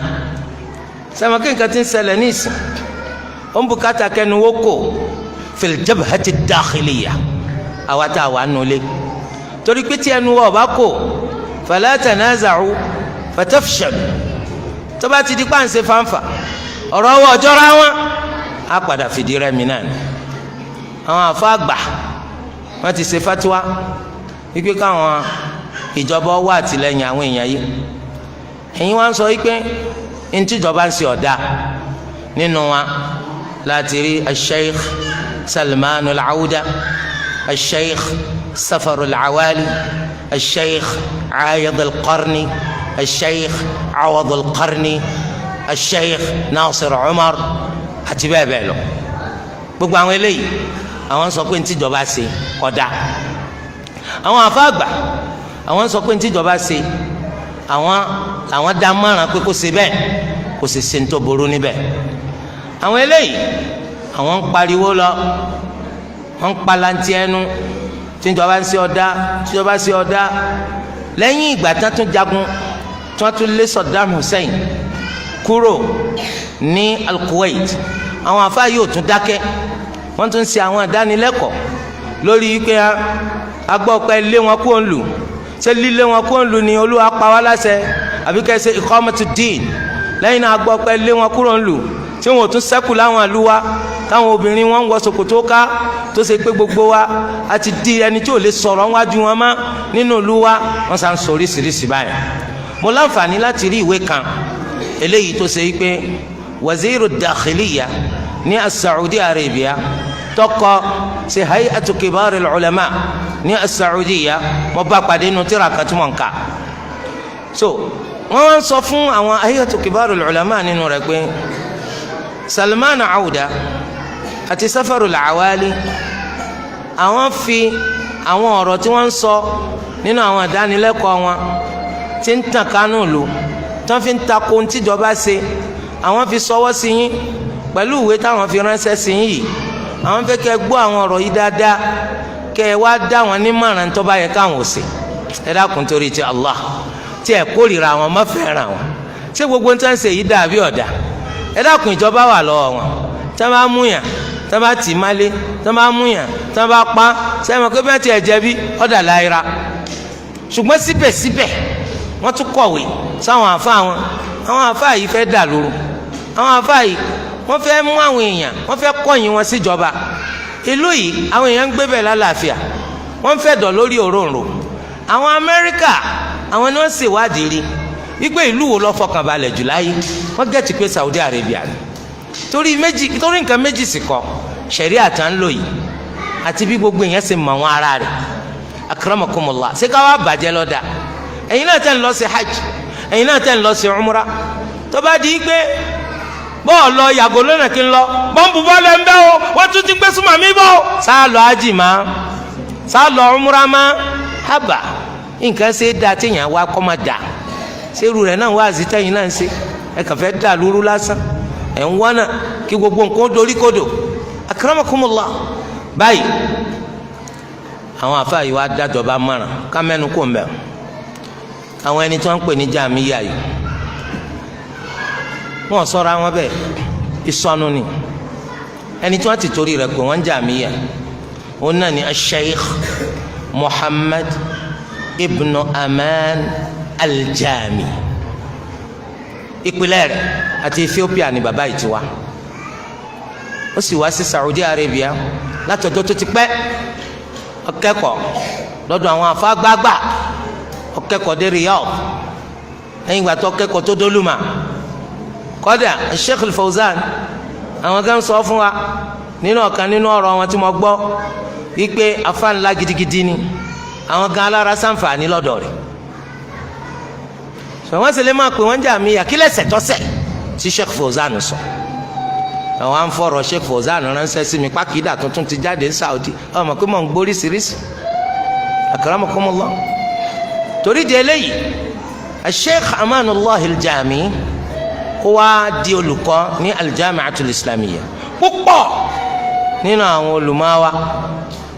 sẹ́mi kí nǹkan ti ń ṣẹlẹ̀ ní ìsìn ó ń bùkátà kẹnu wó kò fil jabhati dakhiliya àwa tá a wà nulẹ̀ torí pé tí ẹnu wọ̀ bá kò fala tanaza'u fatafshalu tó bá ti di pàǹsẹ̀ fanfa ọ̀rọ̀ ọwọ́ ọjọ́ra wọn á padà fìdí rẹmi náà ni àwọn àfa àgbà wọn ti ṣe fatiwa wípé káwọn ìjọba wá àtìlẹ́yìn àwọn èèyàn yìí ẹ̀yin wá ń sọ wípé ntíjọba ń ṣe ọ̀dà nínú wa láti rí al-Sheikh Salman al-Awda al-Sheikh Safar al-Awali al-Sheikh Ayad al-Qarni al-Sheikh Awad al-Qarni al-Sheikh Nasir Umar àti bẹ́ẹ̀ bẹ́ẹ̀ lọ gbogbo àwọn eléyìí àwọn sọ pé ntíjọba ṣe ọ̀dà àwọn àfáàgbà àwọn sọ pé ntíjọba ṣe àwọn dá márùn pé kó ṣe bẹ́ẹ̀ kó sì ṣe ń tó burú níbẹ̀ àwọn eléyìí àwọn ń pariwo lọ wọ́n ń palantí ẹnu tíjọba ṣe ọ̀dà tíjọba ṣe ọ̀dà lẹ́yìn ìgbà tí wọ́n tún jagun tí wọ́n tún lé Saddam Hussein kúrò ní Al-Kuwait àwọn àfáà yóò tún dákẹ́ wọ́n tún ṣe àwọn ìdánilẹ́kọ̀ọ́ lórí wípé agbọ́pẹ́ lé wọn kúrò ń lù ṣé lílé wọn kúrò ń lù ni Olúwa pa wá láṣẹ àbí kẹ́ ṣe iqamatu din lẹ́yìn náà agbọ́pẹ́ lé wọn kúrò ń lù tí wọn ò tún ṣẹ́kù láwọn àlùwà táwọn obìnrin wọn ń wọ ṣòkòtò ká tó ṣe pé gbogbo wa a ti di ẹni tí ò lè sọ̀rọ̀ wájú wọn mọ́ nínú ìlú wa wọ́n sá ń sọ oríṣiríṣi báyìí mo láǹfààní láti rí ìwé kan eléyìí tó ṣe wípé waziru dakhiliya ní Saudi Arabia tọkọ sí hay'atu kibari ulama ní Saudiya mo bá pàdé inú tírà kan tí mo ń kà so wọ́n wá ń sọ fún àwọn hay'atu kibari ulama nínú rẹ̀ pé Salman Awda àti Safarul Awali àwọn fi àwọn ọ̀rọ̀ tí wọ́n ń sọ nínú àwọn ìdánilẹ́kọ̀ọ́ wọn tí ń tàn kánú lò tí wọ́n fi ń takò ní tíjọba ṣe àwọn fi sọwọ́ sí yín pẹ̀lú ìwé táwọn fi ránṣẹ́ sí yín yìí àwọn fẹ́ kẹ́ gbọ́ àwọn ọ̀rọ̀ yìí dáadáa kẹ́ ẹ wá dá wọn nímọ̀ràn tó bá yẹ káwọn ò ṣe ẹ dákun torí ti Allah tí ẹ kórìíra àwọn má fẹ́ràn wọn ṣé gbogbo ń tán ṣe yìí dàbí ọ̀dà ẹ dákun ìjọba wà lọ́wọ́ wọn tí wọ́n bá mú yàn tí wọ́n bá tì í málé tí wọ́n bá mú yàn tí wọ́n bá pa sẹ́wọ̀n pé bẹ́ẹ̀ tiẹ̀ jẹ̀bi ọ̀dà láyra ṣùgbọ́n síbẹ̀síbẹ̀ wọ́n tún kọ̀wé sáwọn àfáà wọn àwọn àfáà yìí fẹ́ dà lóru àwọn àfáà yìí wọ́n fẹ́ mú àwọn èèyàn wọ́n fẹ́ kọ̀yìn wọn síjọba ìlú yìí àwọn èèyàn ń gbé bẹ̀ lálàáfíà wọ́n fẹ́ dọ̀ lórí òróǹro àwọn Amẹ́ríkà àwọn ni wọ́n ṣèwádìí rí wípé ìlú wo ló fọkànbalẹ̀ jù láyé wọ́n gẹ̀tì pé Saudi Arabia ni torí nǹkan méjì sì kọ ṣẹ̀rí àtàn lò yìí àti bí gbogbo èèyàn ṣe mọ̀ wọn ara rẹ̀ akramakumullah ṣé ká wá bàjẹ́ lọ́dà ẹ̀yin náà tẹ́ ń lọ sí hajj ẹ̀yin náà tẹ́ ń lọ sí umra tó bá di pé bọ́ọ̀ lọ yàgò lónà kí n lọ bọ́ǹbù bọ́ọ̀lù ẹ̀ ń bẹ́ o wọ́n tún ti gbé súnmọ́ mi bọ́ sáà lọ hajj má sáà lọ umra má hábà nǹkan ṣe é dáa téèyàn wá kọ́ máa dà ṣerú rẹ̀ náà wá àzítẹ́yìn náà ń ṣe ẹ kàn fẹ́ dà lóru lásán ẹ̀ ń wá náà kí gbogbo nǹkan dorí kodò akramakumullah báyìí àwọn àfáà yìí wá dájọba márùn ká mẹ́nu kò ń bẹ̀ àwọn ẹni tí wọ́n ń pè ní jàmíyà yìí wọ́n sọ̀rọ̀ àwọn bẹ́ẹ̀ ìsọnù ni ẹni tí wọ́n ti torí rẹ̀ pé wọ́n ń jàmíyà òun náà ni Sheikh Muhammad ibn Aman al-Jami ìpìlẹ̀ rẹ̀ àti Ethiopia ni bàbá yìí ti wá ó sì wá sí Saudi Arabia látọjọ́ tó ti pẹ́ ó kẹ́kọ̀ọ́ lọ́dọ̀ àwọn afágbágbà ó kẹ́kọ̀ọ́ dé Riyadh lẹ́yìn ìgbà tó kẹ́kọ̀ọ́ tó dólùmà kódà Sheikh al-Fawzan àwọn kan sọ fún wa nínú ọ̀kan nínú ọ̀rọ̀ wọn tí mo gbọ́ wípé afá ńlá gidigidi ni àwọn gan alára ṣàǹfààní lọ́dọ̀ rẹ̀ sọ wọ́n sì lè máa pè wọ́n Jàmíyà kí lẹ́sẹ̀ tọ́sẹ̀ tí Sheikh Fawzan sọ àwọn afọ̀rọ̀ Sheikh Fawzan ránṣẹ́ sí mi pákídà tuntun ti jáde ní Saudi ọmọ pé mò ń gbórí sírísì akramakumullah torí di eléyìí Sheikh Amanullah al-Jami ó wá di olùkọ́ ní al-Jami'atul Islamiyya púpọ̀ nínú àwọn olùmọ̀wá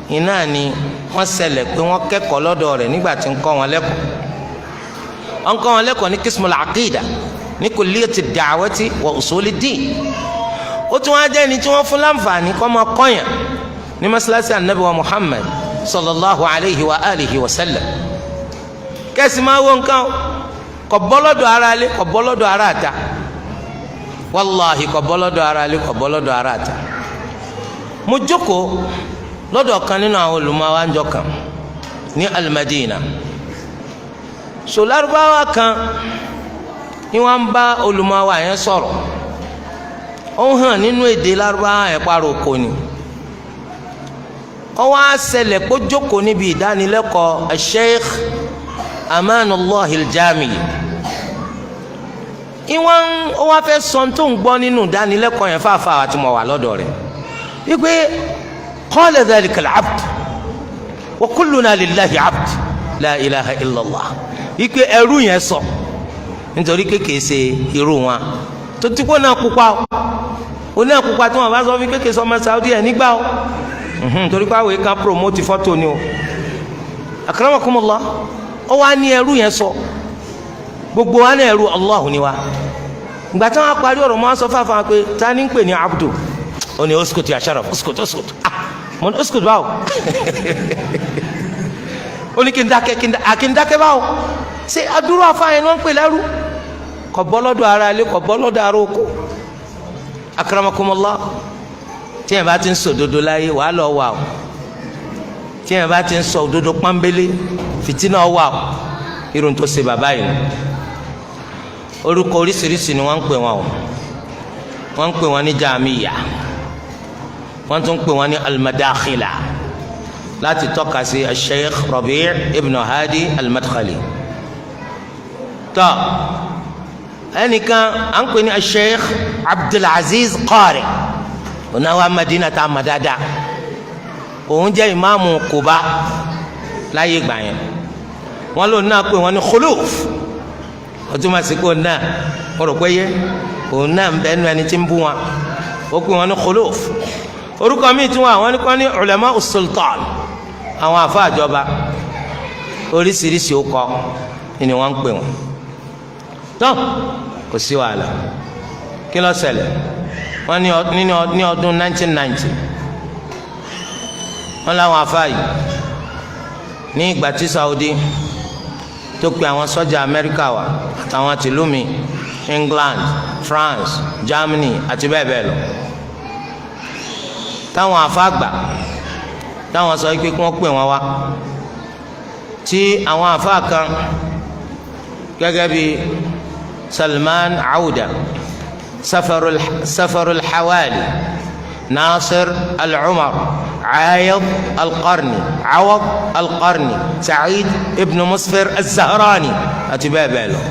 iná ni wọ́n ṣẹlẹ̀ pé wọ́n kẹ́kọ̀ọ́ lọ́dọ̀ rẹ̀ nígbà tí ń kọ́ wọn lẹ́kọ̀ọ́ wọ́n kọ́ wọn lẹ́kọ̀ọ́ ní qismul aqida ní kulliyati da'wati wa usulid-din ó tún wá jẹ́ ẹni tí wọ́n fún láǹfààní kọ́ máa kọ́yàn ní masalasi anabi wa Muhammad sallallahu alayhi wa alihi wa sallam kẹ́sì máa wọ nǹkan kọ́ bọ́lọ́dọ̀ ara lé kọ́ bọ́lọ́dọ̀ ara ta wàláhi kọ́ bọ́lọ́dọ̀ ara lé kọ́ bọ́lọ́dọ̀ ara ta mo jókòó lọ́dọ̀ kan nínú àwọn olùmọ̀wá ń jọ kan ní Al-Madina so Lárúbáwá kan ni wọ́n bá olùmọ̀wá yẹn sọ̀rọ̀ ó hàn nínú èdè Lárúbáwá yẹn pàrọ̀ kò ní ó wá ṣẹlẹ̀ kó jókòó níbi ìdánilẹ́kọ̀ọ́ Sheikh Amanullah al-Jami ìwọ̀n ó wá fẹ́ sọ tó ń gbọ́ nínú ìdánilẹ́kọ̀ọ́ yẹn fáfáà àti mọ̀ wà lọ́dọ̀ rẹ̀ wípé qala dhalika al-abd wa kulluna lillahi abd la ilaha illallah wípé ẹrú yẹn sọ nítorí kékeré ṣe irú wọn tó tí kò náà pupa ó náà pupa tí wọn bá sọ fún kékeré sọmọ Saudi ẹ nígbà ó torí pé àwọn èèkàn promote fọ́tò ni o akramakumullah ó wá ní ẹrú yẹn sọ gbogbo wa ní ẹrú Allah ni wa ìgbà tí wọn parí ọ̀rọ̀ mọ́ sọ fáfáà pé ta ni ń pè ní abdu ó ní uskut ya Sharaf uskut mo ní uskut báwo ó ní kí n dákẹ́ báwo ṣé adúrú afáyẹn ni wọ́n ń pè lẹ́rú kò bọ́ lọ́dọ̀ ara ilé kò bọ́ lọ́dọ̀ ara oko akramakumullah tí yẹn bá ti ń sọ òdodo láyé wàá lọ wà o tí yẹn bá ti ń sọ òdodo pọ́nbélé fìtínà wà o irun tó ṣe bàbá yìí orúkọ oríṣiríṣi ni wọ́n ń pè wọn o wọ́n ń pè wọn ní Jàmíyà wọ́n tún ń pè wọn ní al-Madakhila láti tọ́ka sí Sheikh Rabi' ibn Hadi al-Madkhali tó ẹnìkan à ń pè ní Sheikh Abdulaziz Qari onáwó Madina tá a mọ̀ dáadáa òun jẹ́ ìmáàmù Quba láyé gbà yẹn wọ́n lòun náà pè wọ́n ní Khuluf ó túmọ̀ sí pé òun náà mo rò pé yẹ òun náà ń bẹ ẹnu ẹni tí ń bú wọn ó pè wọ́n ní Khuluf orúkọ míì tí wọ́n ní kọ́ ní ulama sultan àwọn àfa àjọba oríṣiríṣi ó kọ ni wọ́n ń pè wọ́n tó kò sí wàhálà kí ló ṣẹlẹ̀ wọ́n ní ọdún 1990 wọ́n láwọn àfa yìí ní ìgbà tí Saudi tó pe àwọn sọ́jà Amẹ́ríkà wá àtàwọn tìlúmi England France Germany àti bẹ́ẹ̀ bẹ́ẹ̀ lọ táwọn àfáàgbà táwọn sọ pé kí wọ́n pè wọ́n wá tí àwọn àfáà kan gẹ́gẹ́ bí Salman Auda Safarul Hawali Nasir Al-Umar Ayad Al-Qarni Awad Al-Qarni Sa'id ibn Musfir Al-Zahrani àti bẹ́ẹ̀ bẹ́ẹ̀ lọ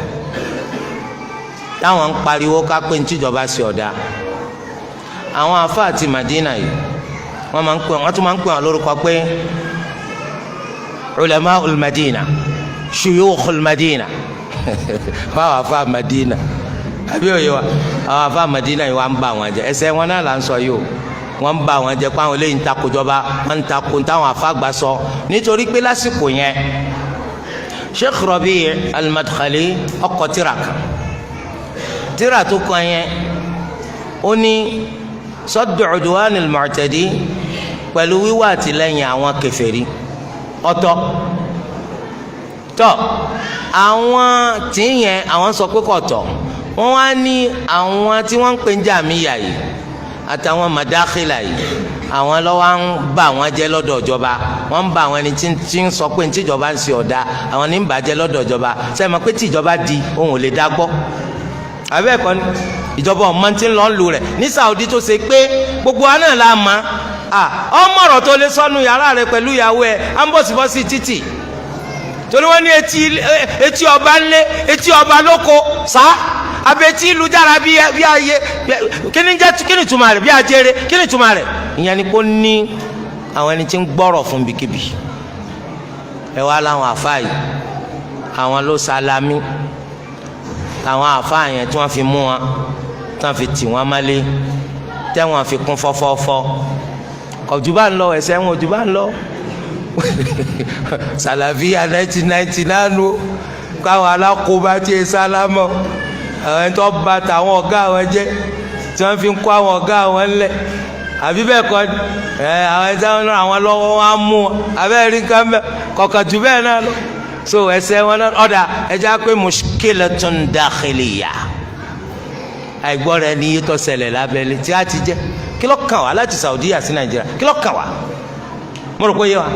táwọn ń pariwo ká pé ní tíjọba sí ọ̀dà àwọn àfáà ti Madina yìí wọ́n tún máa ń pè wọ́n lórúkọ pé ulama ul-Madina shuyukhul Madina wọ́n afa Madina àbí òye wa àwọn afa Madina yìí wọ́n ń bá wọn jẹ ẹsẹ̀ wọn náà là ń sọ yìí o wọ́n ń bá wọn jẹ pé àwọn eléyìí ń takò jọba wọ́n ń takò táwọn afa gbà sọ nítorí pé lásìkò yẹn Sheikh Rabi' al-Madkhali ọkọ tírà tó kọ yẹn ó ní Sadd Udwan al-Mu'tadi pẹ̀lú wíwá àtìlẹ́yìn àwọn kèfèrí ọ̀tọ̀ tọ́ àwọn tìyẹn àwọn sọ pé kọ̀tọ̀ wọ́n wá ní àwọn tí wọ́n ń pè ń Jàmíyà yìí àtàwọn Madakhila yìí àwọn lọ́wọ́ ń bà wọ́n jẹ́ lọ́dọ̀ ìjọba wọ́n ń bà àwọn ẹni tí ń sọ pé ní tíjọba ń ṣe ọ̀dà àwọn ní ń bàjẹ́ lọ́dọ̀ ìjọba sẹ́yìn mọ̀ pé tíjọba di ohun ò lè dá gbọ́ àbẹ́ ẹ̀kọ́ ni ìjọba ọmọ tí ń lọ ń lu rẹ̀ ní Saudi tó ṣe pé gbogbo wa náà la mọ̀ ọmọ ọ̀rọ̀ tó lè sọnù yàrá rẹ̀ pẹ̀lú ìyàwó ẹ̀ à ń bọ̀sibọ́sí títì torí wọ́n ní etí ọba ńlé etí ọba lóko sá abetí ìlú jára bí ayé kí ni túmọ̀ rẹ̀ bí ajere kí ni túmọ̀ rẹ̀ ìyẹn ni kò ní àwọn ẹni tí ń gbọ́rọ̀ fún bikibi ẹ wá láwọn àfáà yìí àwọn ló salami àwọn àfáà yẹn tí wọ́n fi mú wọn tí wọ́n fi tì wọ́n mọ́lé tẹ́ wọ́n fi kún fọ́fọ́fọ́ ọ̀jú bá ń lọ ẹ̀sẹ̀ wọn ọ̀jú bá ń lọ sàlàfíà 1990 nánu káwọn alákòóbá tí ẹ sálámọ̀ àwọn ẹni tó bá tàwọn ọ̀gá àwọn jẹ́ tí wọ́n fi ń kó àwọn ọ̀gá àwọn ńlẹ̀ àbí bẹ́ẹ̀ kọ́ àwọn ẹni táwọn náà àwọn lọ́wọ́ wọn á mú wọn abẹ́rẹ́ rí nǹkan bẹ́ẹ̀ kọ̀ọ̀kan jù bẹ́ẹ̀ náà lọ so ẹsẹ̀ wọn náà ọ̀dà ẹja pé mushkilatun dakhiliya àìgbọ́ra ẹni yìí tó ṣẹlẹ̀ lábẹ́lẹ̀ tí a ti jẹ́ kí ló kàn wá láti Saudi àti Nàìjíríà kí ló kàn wá mo rò pé yé wa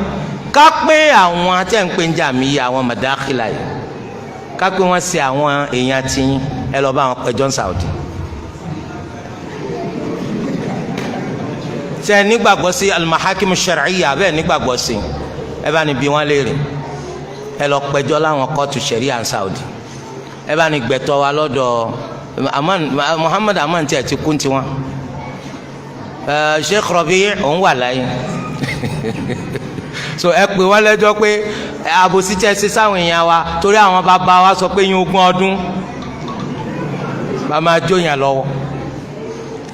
ká pé àwọn tẹ́ ń pè ń Jàmíyà àwọn Madakhila yìí ká pé wọ́n ṣe àwọn èèyàn tiyín ẹ lọ bá àwọn pẹjọ́ ń Saudi tẹ nígbàgbọ́ sí al-mahakim ash-shar'iyya bẹ́ẹ̀ nígbàgbọ́ sí ẹ bá ní bí wọ́n léèrè ẹ lọ pẹjọ́ láwọn kóòtù ṣẹ̀ríà ń Saudi ẹ bá ní gbẹ̀tọ́ wa lọ́dọ̀ Muhammad Aman tí a ti kún tiwọn Sheikh Rabi' òun wà láyé so ẹ pè wọ́n lẹ́jọ́ pé àbòsí tẹ́ ṣe sáwọn èèyàn wa torí àwọn bàbá wa sọ pé yín ogún ọdún bàbá jóyàn lọ́wọ́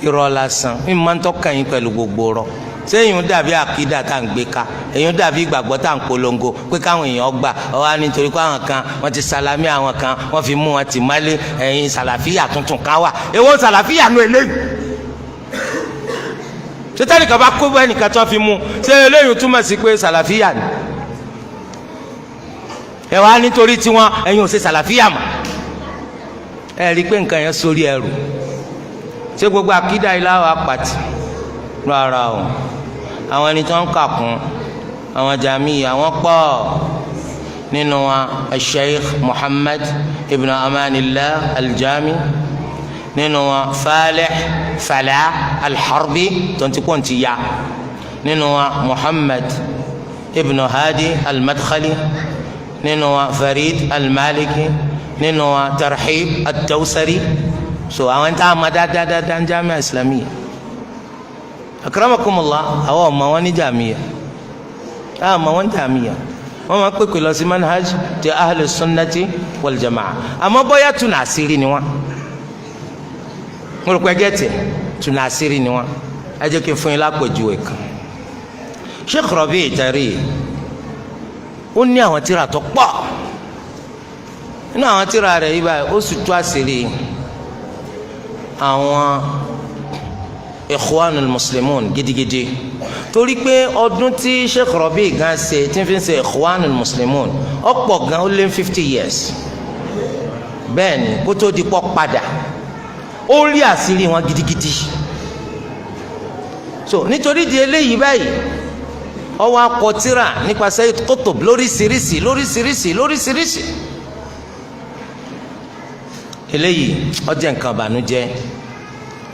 irọ́ lásán mi máa ń tọ́ka yín pẹ̀lú gbogbo rọ sẹ́yìn dàbí àkídà tá à ń gbé ká èyàn dàbí ìgbàgbọ́ tá à ń polongo pé káwọn èèyàn gbà ọ wá nítorí pé àwọn kan wọ́n ti salami àwọn kan wọ́n fi mú wọn tì mọ́lé ẹ̀yìn sàlàfíà tuntun kan wà èwo sàlàfíà nù eléyìí sẹ́tẹ́nì kan bá kó bá ẹnìkan tó fi mú ṣé eléyìí túmọ̀ sí pé sàlàfíà ni ẹ wá nítorí tiwọn ẹ̀yin ò ṣe sàlàfíà mọ́ ẹ rí i pé nǹkan yẹn sórí ẹrù ṣé gbogbo àkídà ilá wa pàtì rárá o àwọn ẹni tó ń kà kún àwọn Jàmíyà àwọn pọ̀ nínú wa Sheikh Muhammad ibn Amanillah al-Jami nínú wa Falah al-Harbi tó ń ti kó ń ti ya nínú wa Muhammad ibn Hadi al-Madkhali nínú wa Farid al-Maliki nínú wa Tarhib al-Tawsari so àwọn tá a ma dáadáa ń Jami'a Islamiyya akramakumullah àwọn ọmọ wọn ní Jàmíyà àwọn ọmọ wọn Jàmíyà wọn máa pèpè lọ sí manhaj ti ahli sunnati wal jama'a àmọ́ bóyá tuna àṣírí ni wọn mo rò pé ẹgẹ tiẹ tuna àṣírí ni wọn ẹ jẹ́ kí n fún yín lápèjúwe kan Sheikh Rabi' Tari ó ní àwọn tírà tó pọ̀ nínú àwọn tírà rẹ̀ yìí báyìí ó sì tú àṣírí àwọn Ikhwanul Muslimun gidigidi torí pé ọdún tí Sheikh Rabi' gan ṣe tí n fi ṣe Ikhwanul Muslimun ọ̀pọ̀ gan ó lé 50 years bẹ́ẹ̀ ni kó tó di pọ̀ padà ó rí àṣírí wọn gidigidi so nítorí di eléyìí báyìí ọwọ́ akọ tírà nípa Sayyid Qutb lóríṣiríṣi eléyìí ó jẹ́ nǹkan ìbànújẹ́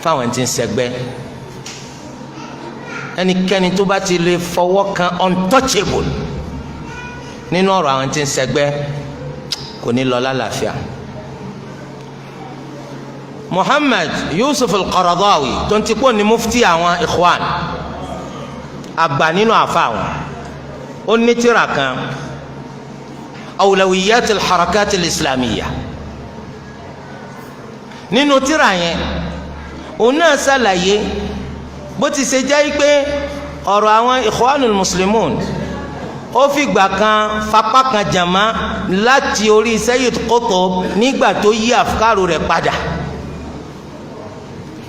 fáwọn tí ń ṣẹgbẹ́ ẹnikẹ́ni tó bá ti lè fọwọ́ kan untouchable nínú ọ̀rọ̀ àwọn tí ń ṣẹgbẹ́ kò ní lọ lálàáfíà. Muhammad Yusuf al-Qaradawi tó ń ti pọ̀ ní mufti àwọn Ikhwan àgbà nínú àfa wọn ó ní tírà kan awlawiyat al-harakat al-islamiyya. nínú tírà yẹn òun náà ṣàlàyé bó ti ṣe jẹ́ pé ọ̀rọ̀ àwọn ikhwanul muslimun ó fìgbà kan fapá kan jàmá láti orí Sayyid Qutb nígbà tó yí àfikàrò rẹ̀ padà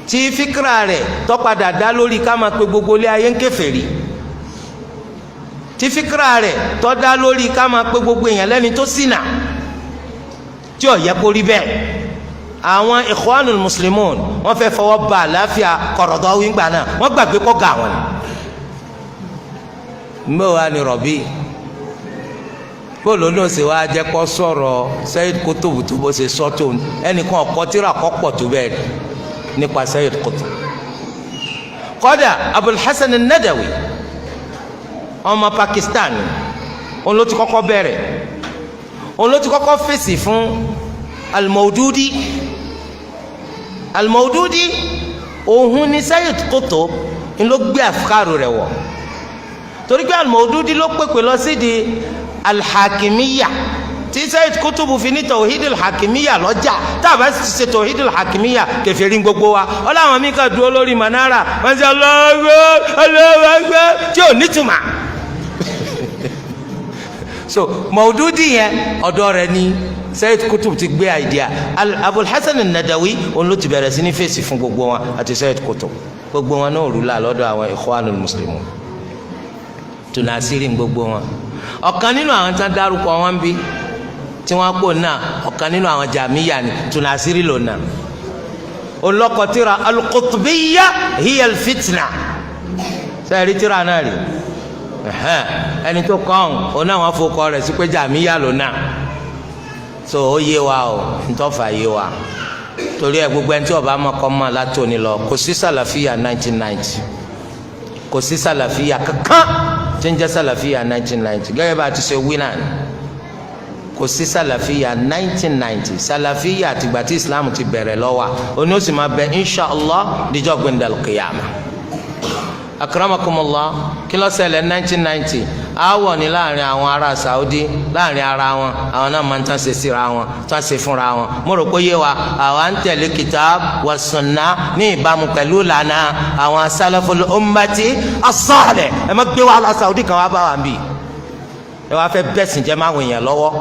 tí fíkra rẹ̀ tó padà dá lórí ká máa pe gbogbo ilé ayé ń kèfèrí, tí fíkra rẹ̀ tó dá lórí ká máa pe gbogbo èèyàn lẹ́ni tó ṣìnà, tí ó yẹ kó rí bẹ́ẹ̀. àwọn ikhwanul muslimun wọ́n fẹ́ fọwọ́ ba àlàáfíà Qaradawi ńgbà náà, wọ́n gbàgbé kọ́ ga wọn. mbẹ́ wa ni Rọ̀bì bóòlù náà ṣe wá jẹ́ kó sọ̀rọ̀ Sayyid Qutb tó bó ṣe sọ tó ẹnìkan ọ̀kọ́ tíra kọ́ pọ̀ tó bẹ́ẹ̀ nípa Sayyid Qutb. kọ́dà Abul Hasan an-Nadawi ọmọ Pakistan òun ló ti kọ́kọ́ bẹ̀rẹ̀, òun ló ti kọ́kọ́ fèsì fún al-Mawdudi. al-Mawdudi òun ni Sayyid Qutb ń ló gbé àfikàrò rẹ̀ wọ̀, torí pé al-Mawdudi ló pèpè lọ sí di al-Hakimiyya tí Sayyid Qutb fi ní tawhid al-Hakimiyya lọ́jà tá a bá sì ṣe tawhid al-Hakimiyya kèfèrí gbogbo wa. ọlọ́wọ́n mi kà dúró lórí manara wọ́n ṣe ọlọ́wọ́ tí ò nítumà. so Mawdudi yẹn ọ̀dọ̀ rẹ̀ ni Sayyid Qutb ti gbé àìdíà. Abul Hasan an-Nadawi òun ló ti bẹ̀rẹ̀ sí ní fèsì fún gbogbo wọn àti Sayyid Qutb, gbogbo wọn náà rúlà lọ́dọ̀ àwọn Ikhwanul Muslimun, tunasiri gbogbo wọn. ọ̀kan nínú àwọn tán dárúkọ wọn bí tí wọ́n pò náà ọ̀kan nínú àwọn Jàmíyà ni tunasiri lò náà. olùkọ́tìrà al-Qutbiyya hiya al-fitna sẹ́ẹ̀rì tìrà náà rí ẹni tó kọ́ ọ̀hún náà wọ́n fọkọ rẹ̀ sí pé Jàmíyà lò náà. so ó yé wa o ntọ́fà yé wa torí ẹ gbogbo ẹni tí ọba mọ̀kọ́ mọ̀ látòní lọ kò sí sàlàfíà 1990 kò sí sàlàfíà kankan tí ń jẹ́ sàlàfíà 1990 gẹ́gẹ́ bá a ti ṣe wí náà kò sí sàlàfíà 1990 sàlàfíà àtìgbà tí Islam ti bẹ̀rẹ̀ lọ́wọ́ oní ó sì máa bẹ inshàlá díjọ́ gbẹ̀ndàl kìyàmà. akramakumullah kí ló ṣẹlẹ̀ 1990 aáwọ̀ ní láàrin àwọn ará Saudi láàrin ara wọn, àwọn náà máa ń tán ṣe síra wọn tán ṣe fúnra wọn. mo rò pé yé wa àwa ń tẹ̀lé kitab wa sunna ní ìbámu pẹ̀lú ìlànà àwọn salaful ummati as-salih. ẹ má gbé wàhálà Saudi kan wá bá wa bì, ẹ wá fẹ́ bẹ́sìn jẹ́ máa wọ̀nyàn lọ́wọ́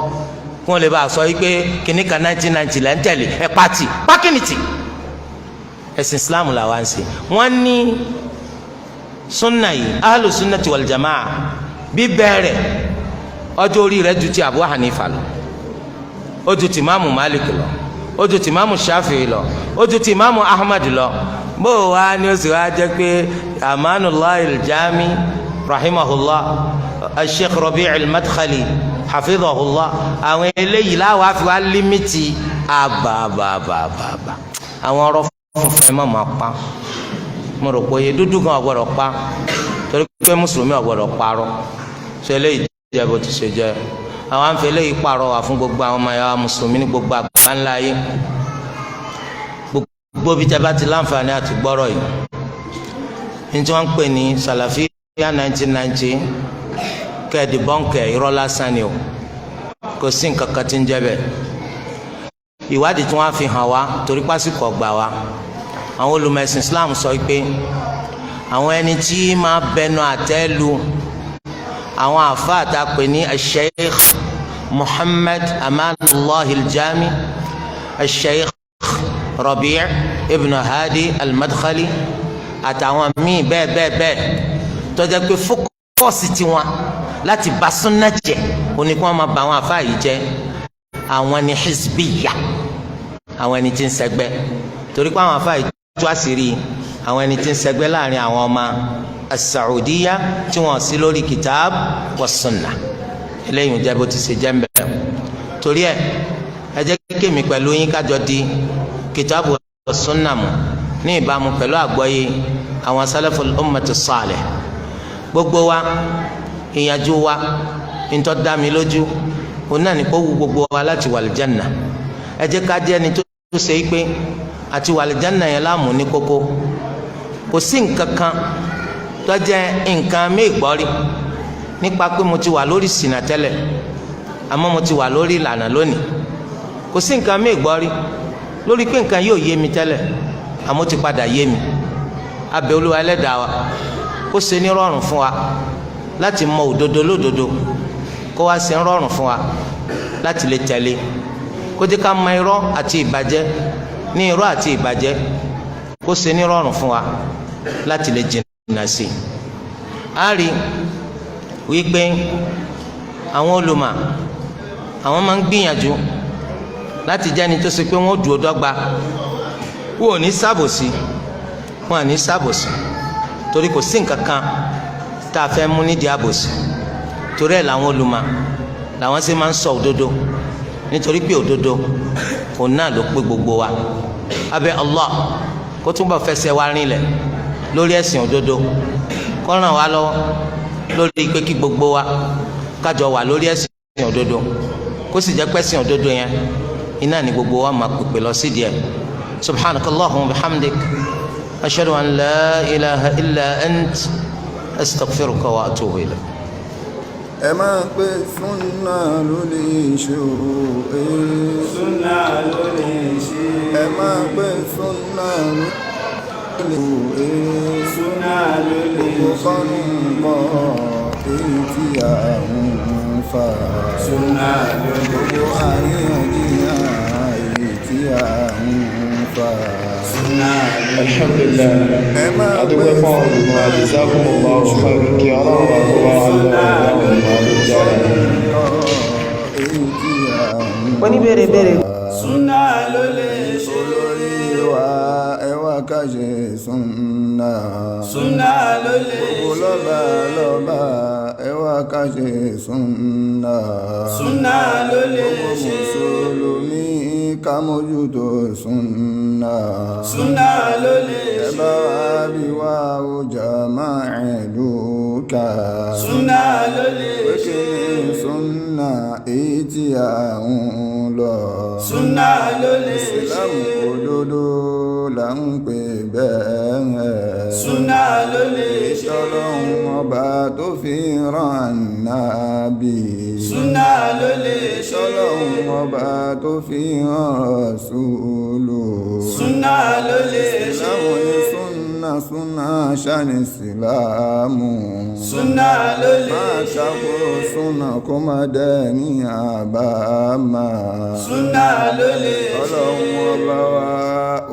kí wọ́n lè bá a sọ yìí pé kìnnì kan 1990 lẹ́ ń tẹ̀lé ẹ pàtì pákínìtì. ẹ̀sìn Islam là wá ń ṣe. wọ́n ní sunna yìí ahlu sunnati wal jamaa bí bẹ̀rẹ̀ ọjọ́ orí rẹ̀ ju ti Abu Hanifa lọ, ó ju ti Imaamu Malik lọ, ó ju ti Imaamu Shafi'i lọ, ó ju ti Imaamu Ahmad lọ. bó o wá ní o sì wá jẹ́ pé Amanullah al-Jami rahimahullah al-Sheikh Rabi' al-Madkhali hafidhahullah àwọn eléyìí láwọn afi wá límítì àbàbàbàbà àwọn ọ̀rọ̀ fúnfún ẹ má máa pa. mo rò pé dúdú kan ọ̀gbọ́dọ̀ pa torí pé mùsùlùmí ọ̀gbọ́dọ̀ parọ́ ṣe eléyìí jẹ́ bó ti ṣe jẹ́. àwọn àǹfẹ́ eléyìí pààrọ̀ wà fún gbogbo àwọn ọmọ ẹ̀yà mùsùlùmí ní gbogbo àgbà ńlá yìí. gbogbo bí tẹ́ bá ti láǹfààní àti gbọ́rọ̀ yìí ní tí wọ́n ń pè ní Salafiyya 1990 kẹ́ẹ̀dì bọ́ǹkẹ̀ irọ́ lásán ni o, kò sí nǹkan kan tí ń jẹ́ bẹ́ẹ̀. ìwádìí tí wọ́n fi hàn wá torí pásíkò ọgbà wa àwọn olùmọ̀ẹ̀sìn Islam sọ pé àwọn ẹni tí máa bẹnu àtẹ́ lu àwọn àfáà tá a pè ní Sheikh Muhammad Amanullah al-Jami, Sheikh Rabi' ibn Hadi al-Madkhali àtàwọn míì bẹ́ẹ̀ bẹ́ẹ̀ bẹ́ẹ̀ tó jẹ́ pé fókọ̀sì tiwọn láti bá súnà jẹ́ òní kí wọ́n máa bá àwọn àfáà yìí jẹ́ àwọn ní hizbiyya, àwọn ẹni tí ń ṣẹgbẹ́. torí pé àwọn àfáà yìí tú àṣírí àwọn ẹni tí ń ṣẹgbẹ́ láàrin àwọn ọmọ as-Saudiya tí wọ́n sí lórí kitab wa sunna. eléyìí jẹ́ bó ti ṣe jẹ́ ń bẹ̀rẹ̀. torí ẹ jẹ́ kémi pẹ̀lú yín kájọ di kitab wa sunna mu ní ìbámu pẹ̀lú àgbọ́yé àwọn salaful ummati salih. gbogbo wa ìyànjú wa ntọ́ dá mi lójú òun náà ní kó wu gbogbo wa láti wà lìjánà. ẹ jẹ́ ká jẹ́ ẹni tó ṣe é pé àti wà lìjánà yẹn láàmú ní kókó. kò sí nǹkan kan tó jẹ́ nǹkan méègbọ́rí nípa pé mo ti wà lórí ṣìnà tẹ́lẹ̀ àmọ́ mo ti wà lórí ìlànà lónìí kò sí nǹkan mi gbọ́ rí lórí pé nǹkan yóò yé mi tẹ́lẹ̀ àmọ́ ti padà yé mi abẹ́ Olúwa ẹlẹ́dàá wa kó ṣe ní rọrùn fún wa láti mọ òdodo lódodo kó wá ṣe ń rọrùn fún wa láti lè tẹ̀lé kó jẹ́ ká mọ irọ́ àti ìbàjẹ́ ní irọ́ àti ìbàjẹ́ kó ṣe ní rọrùn fún wa láti lè jìnnà sí i. a rí wípé àwọn olùmọ̀ àwọn máa ń gbìyànjú láti jẹ́ni tó ṣe pé wọ́n dúró dọ́gba wọn ò ní ṣàbòsí wọn à ní ṣàbòsí torí kò sí nǹkan kan tá a fẹ́ mú nídìí àbòsí torí ẹ̀ làwọn olùmọ̀ làwọn sì máa ń sọ òdodo nítorí pé òdodo òun náà ló pé gbogbo wa abẹ́ Allah kó túnbọ̀ fẹsẹ̀ wa rinlẹ̀ lórí ẹ̀sìn òdodo kó ràn wá lọ́wọ́ lórí pé kí gbogbo wa kájọ wà lórí ẹ̀sìn òdodo kó sì jẹ́ pẹ́sìn òdodo yẹn iná ni gbogbo wa máa pèpè lọ sí díẹ̀ subhanakallahumma wa bihamdik ashhadu an la ilaha illa ant astaghfiruka wa atubu ilayk. ẹ máa pé súnà ló lè ṣe o súnà ló lè ṣe ẹ máa pé súnà ló lè ṣe súnà ló lè ṣe kọ́nù mọ́ èyí tí a ń fa súnà ló lè ṣe àríyànjiyàn èyí tí a ń fa súnà ló lè ṣe. Alhamdulillah, adúgbò fún ọ̀gbọ̀n àdìsákùn ọba ọ̀fẹ́ kí ọlọ́run àkọ́wà oníbèrè bèrè. súnà ló lè ṣe olórí wa ẹ wá ká ṣe súnà. súnà ló lè ṣe gbogbo lọ́ba lọ́ba ẹ wá ká ṣe súnà. súnà ló lè ṣe gbogbo mùsùlùmí ká mójútó súnà. súnà ló lè ṣe ẹ bá wá bí wá ó jama'u ká. súnà ló lè ṣe súnà èyí tí a ń lọ. súnà ló lè ṣe ìsìlámù òdodo là ń pè bẹ́ẹ̀. súnà ló lè ṣe ìtọ́lọ́hun ọba tó fi rán Ànábì. súnà ló lè ṣe ìtọ́lọ́hun ọba tó fi rán Rasúlù. súnà ló lè ṣe ìsìlámù ní súnà ṣáni ìsìlámù. súnà ló lè ṣe máa ṣàkó súnà kó má dẹ́ ní àbámà. súnà ló lè ṣe ọlọ́run ọba wa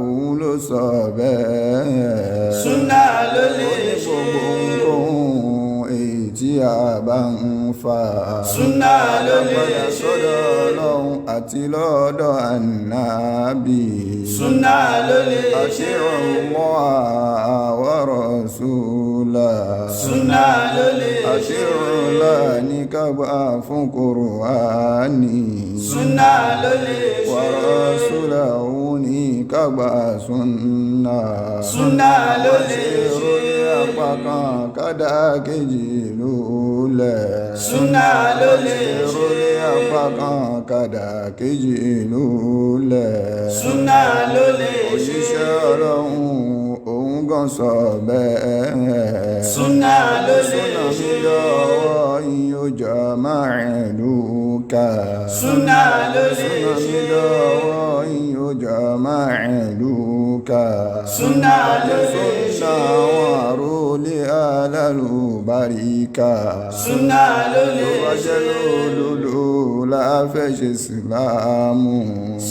òun ló sọ bẹ́ẹ̀. súnà ló lè ṣe gbogbo nǹkan èyí tí a bá ń fà. súnà ló lè ṣe sọ́dọ̀ ọlọ́run àti lọ́dọ̀ Ànábì. súnà ló lè ṣe àṣírò Allah wa rasula. súnà ló lè ṣe àṣírò láàní kábà fún Kùránì. súnà ló lè ṣe wa rasula òun ní kábà súnà. súnà ló lè ṣe apá kan kádà kejì lólẹ̀. súnà ló lè ṣe apá kan kádà kejì lólẹ̀. súnà ló lè ṣe òṣìṣẹ́ ọlọ́run òun gan sọ bẹ́ẹ̀. súnà ló lè ṣe súnà mi lọ́wọ́ yín ó jama'u ká. súnà ló lè ṣe súnà mi lọ́wọ́ yín ó jama'u ká. súnà ló lè ṣe súnà àwọn àrólé alálùbáríkà. súnà ló lè ṣe tó bá jẹ́ lódodo la fẹ́ ṣe sílámù.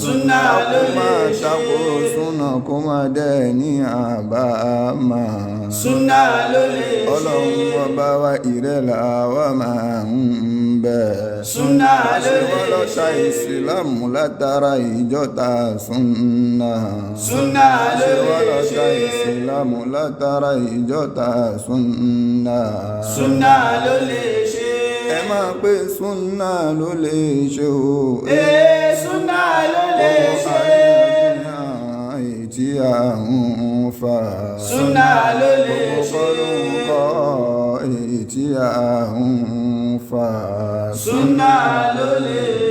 súnà ló lè ṣe máa ṣàkó súnà kó má dẹ́ ní àbámà. súnà ló lè ṣe ọlọ́run ọba wa ìrẹ́lá wa máa ń bẹ̀. súnà ló lè ṣe wọ́n lọ́ta ìsìlámù látara ìjọta súnà. súnà ló lè ṣe wọ́n lọ́ta ìsìlámù látara ìjọta súnà. súnà ló lè ṣe ẹ máa pé súnà ló lè ṣe o. súnà ló lè ṣe èyí tí a ń fà. súnà ló lè ṣe èyí tí a ń fà. súnà ló lè ṣe.